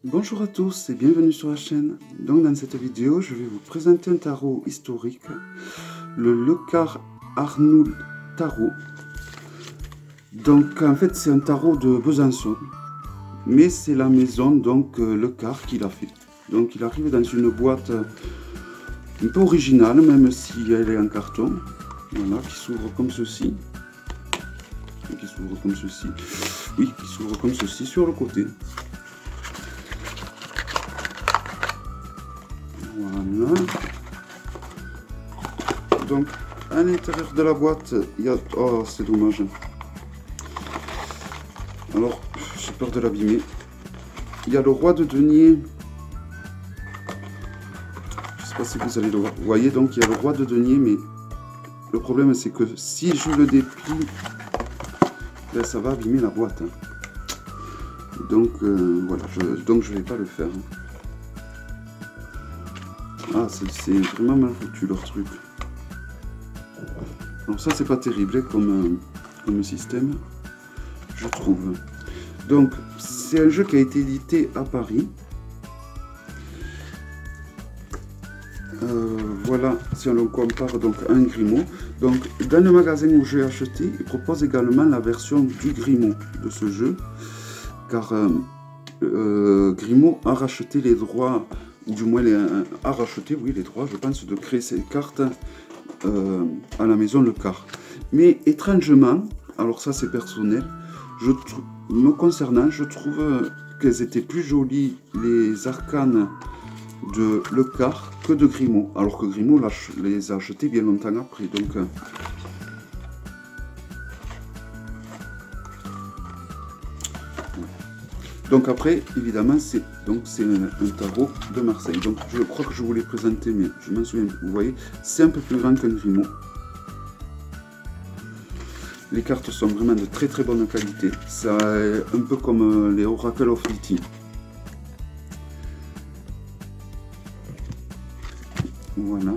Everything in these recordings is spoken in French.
Bonjour à tous et bienvenue sur la chaîne. Donc dans cette vidéo, je vais vous présenter un tarot historique, le Lecard Arnoul Tarot. Donc en fait c'est un tarot de Besançon, mais c'est la maison donc Lecard qui l'a fait. Donc il arrive dans une boîte un peu originale, même si elle est en carton. Voilà, qui s'ouvre comme ceci. Qui s'ouvre comme ceci. Oui, qui s'ouvre comme ceci sur le côté. Voilà. Donc, à l'intérieur de la boîte, il y a... Oh, c'est dommage. Alors, j'ai peur de l'abîmer. Il y a le roi de denier. Je ne sais pas si vous allez le voir. Vous voyez, donc, il y a le roi de denier, mais le problème, c'est que si je le déplie, là, ça va abîmer la boîte. Donc, voilà. Donc, je ne vais pas le faire. Ah, c'est vraiment mal foutu leur truc. Alors ça c'est pas terrible comme système, je trouve. Donc c'est un jeu qui a été édité à Paris. Voilà, si on le compare donc à un Grimaud. Donc dans le magasin où j'ai acheté, il propose également la version du Grimaud de ce jeu. Car Grimaud a racheté les droits, ou du moins a racheté, oui, les droits, je pense, de créer ces cartes à la maison Lecard. Mais étrangement, alors ça c'est personnel, me concernant, je trouve qu'elles étaient plus jolies, les arcanes de Lecard, que de Grimaud. Alors que Grimaud les a achetées bien longtemps après. Donc après, évidemment, c'est un tarot de Marseille. Donc je crois que je vous l'ai présenté, mais je m'en souviens. Vous voyez, c'est un peu plus grand qu'un Grimaud. Les cartes sont vraiment de très très bonne qualité. Ça un peu comme les Oracle of Lythie. Voilà.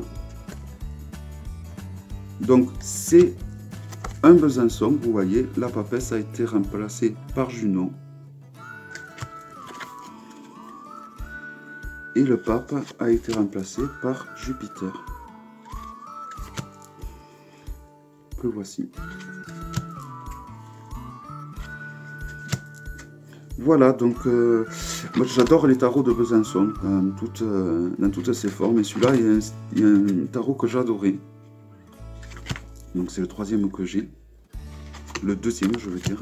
Donc c'est un Besançon. Vous voyez, la papesse a été remplacée par Junon. Et le pape a été remplacé par Jupiter. Que voici. Voilà, donc moi j'adore les tarots de Besançon dans toutes ses formes. Et celui-là, il y a un tarot que j'adorais. Donc c'est le troisième que j'ai. Le deuxième, je veux dire.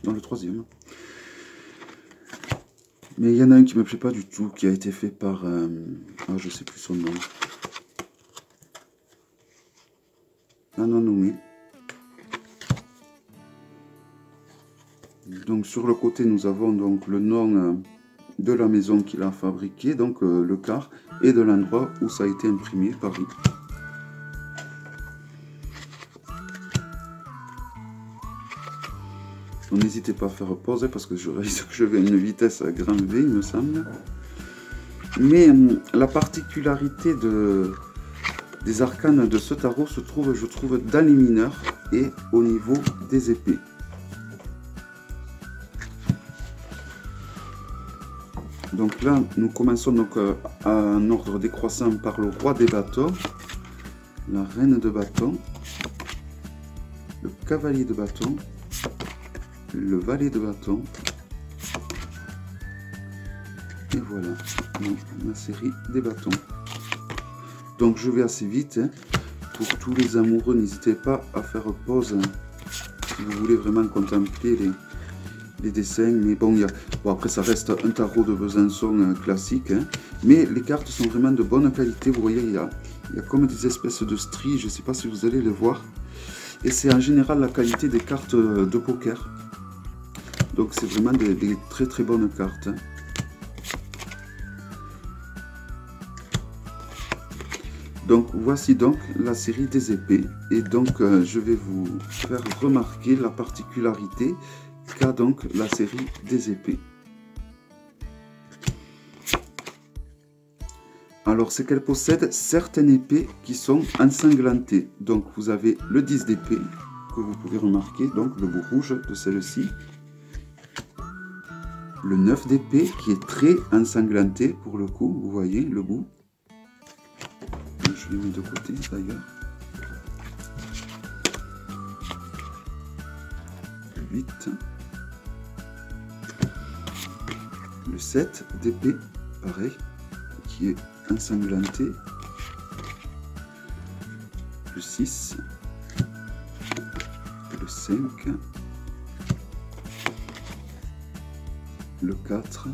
Non, le troisième. Mais il y en a un qui ne me plaît pas du tout, qui a été fait par... ah, je sais plus son nom. Ah non, non, oui. Donc sur le côté, nous avons donc le nom de la maison qu'il a fabriqué, donc Lecard, et de l'endroit où ça a été imprimé, Paris. N'hésitez pas à faire pause parce que je réalise que je vais à une vitesse à grand V, il me semble. Mais la particularité des arcanes de ce tarot se trouve, je trouve, dans les mineurs et au niveau des épées. Donc là, nous commençons donc en ordre décroissant par le roi des bâtons, la reine de bâtons, le cavalier de bâtons, le valet de bâton, et voilà ma série des bâtons. Donc je vais assez vite, hein. Pour tous les amoureux, n'hésitez pas à faire pause si vous voulez vraiment contempler les dessins. Mais bon, après ça reste un tarot de Besançon classique, hein. Mais les cartes sont vraiment de bonne qualité. Vous voyez, il y a comme des espèces de stries, je ne sais pas si vous allez les voir, et c'est en général la qualité des cartes de poker. Donc c'est vraiment des très très bonnes cartes. Donc voici donc la série des épées. Et donc je vais vous faire remarquer la particularité qu'a donc la série des épées. Alors c'est qu'elle possède certaines épées qui sont ensanglantées. Donc vous avez le 10 d'épée que vous pouvez remarquer, donc le bout rouge de celle-ci. Le 9 d'épée qui est très ensanglanté pour le coup, vous voyez le bout. Je l'ai mis de côté d'ailleurs. Le 8. Le 7 d'épée, pareil, qui est ensanglanté. Le 6. Le 5. Le 4.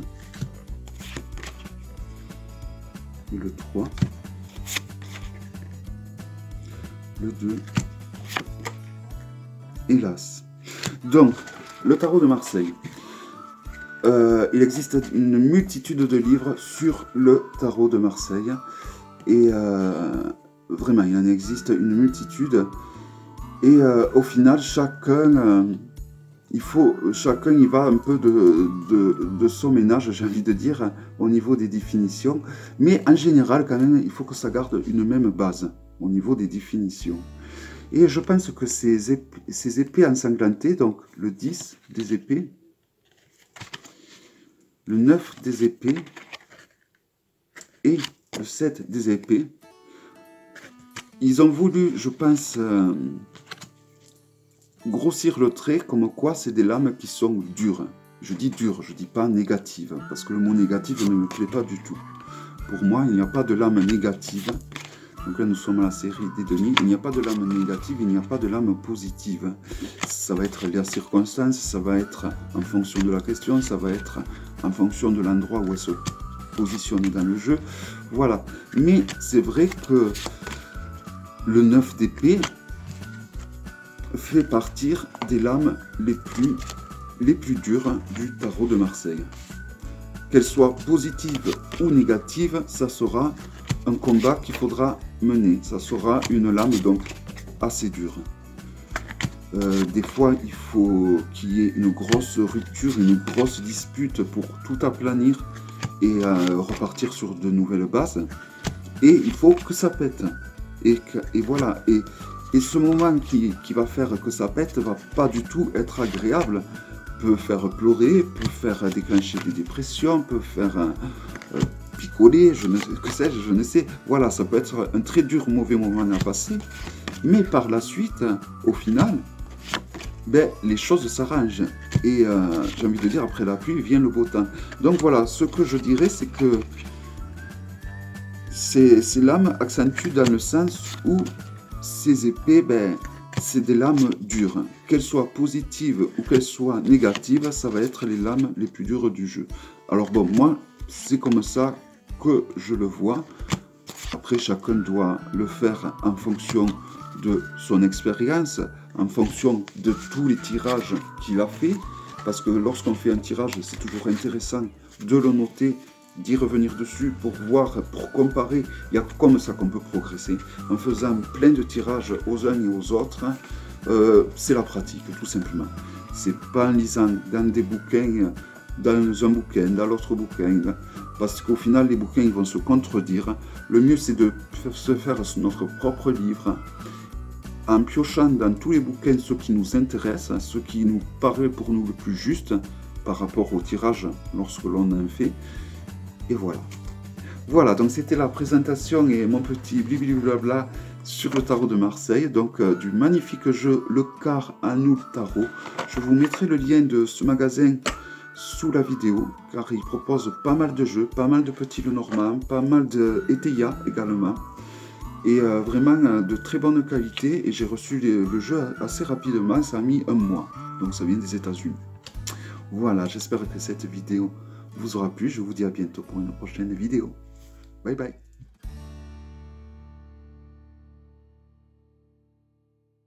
Le 3. Le 2 et l'As. Donc, le tarot de Marseille. Il existe une multitude de livres sur le tarot de Marseille. Et vraiment, il en existe une multitude. Et au final, chacun y va un peu de son ménage, j'ai envie de dire, au niveau des définitions. Mais en général, quand même, il faut que ça garde une même base au niveau des définitions. Et je pense que ces épées ensanglantées, donc le 10 des épées, le 9 des épées et le 7 des épées, ils ont voulu, je pense, grossir le trait comme quoi c'est des lames qui sont dures. Je dis dures, je dis pas négatives, parce que le mot négatif ne me plaît pas du tout. Pour moi, il n'y a pas de lame négative. Donc là, nous sommes à la série des demi. Il n'y a pas de lame négative, il n'y a pas de lame positive. Ça va être les circonstances, ça va être en fonction de la question, ça va être en fonction de l'endroit où elle se positionne dans le jeu. Voilà. Mais c'est vrai que le 9 d'épée fait partir des lames les plus dures du tarot de Marseille. Qu'elles soient positives ou négatives, ça sera un combat qu'il faudra mener. Ça sera une lame donc assez dure. Des fois, il faut qu'il y ait une grosse rupture, une grosse dispute pour tout aplanir et repartir sur de nouvelles bases. Et il faut que ça pète. Et voilà. Et ce moment qui va faire que ça pète va pas du tout être agréable. Peut faire pleurer, peut faire déclencher des dépressions, peut faire picoler, je ne sais. Voilà, ça peut être un très dur, mauvais moment à passer. Mais par la suite, au final, ben, les choses s'arrangent. Et j'ai envie de dire, après la pluie vient le beau temps. Donc voilà, ce que je dirais, c'est que ces lames accentuent dans le sens où ces épées, ben, c'est des lames dures. Qu'elles soient positives ou qu'elles soient négatives, ça va être les lames les plus dures du jeu. Alors bon, moi, c'est comme ça que je le vois. Après, chacun doit le faire en fonction de son expérience, en fonction de tous les tirages qu'il a fait. Parce que lorsqu'on fait un tirage, c'est toujours intéressant de le noter, d'y revenir dessus pour voir, pour comparer. Il y a comme ça qu'on peut progresser. En faisant plein de tirages aux uns et aux autres, c'est la pratique, tout simplement. C'est pas en lisant dans des bouquins, dans un bouquin, dans l'autre bouquin, parce qu'au final, les bouquins ils vont se contredire. Le mieux, c'est de se faire notre propre livre, en piochant dans tous les bouquins ce qui nous intéresse, ce qui nous paraît pour nous le plus juste par rapport au tirage lorsque l'on en fait. Et voilà. Voilà, donc c'était la présentation et mon petit blabla sur le tarot de Marseille, donc du magnifique jeu Le Quart à nous tarot. Je vous mettrai le lien de ce magasin sous la vidéo, car il propose pas mal de jeux, pas mal de petits Lenormand, pas mal de Eteia également, et vraiment de très bonne qualité, et j'ai reçu le jeu assez rapidement, ça a mis un mois, donc ça vient des États-Unis. Voilà, j'espère que cette vidéo vous aura plu, je vous dis à bientôt pour une prochaine vidéo. Bye bye.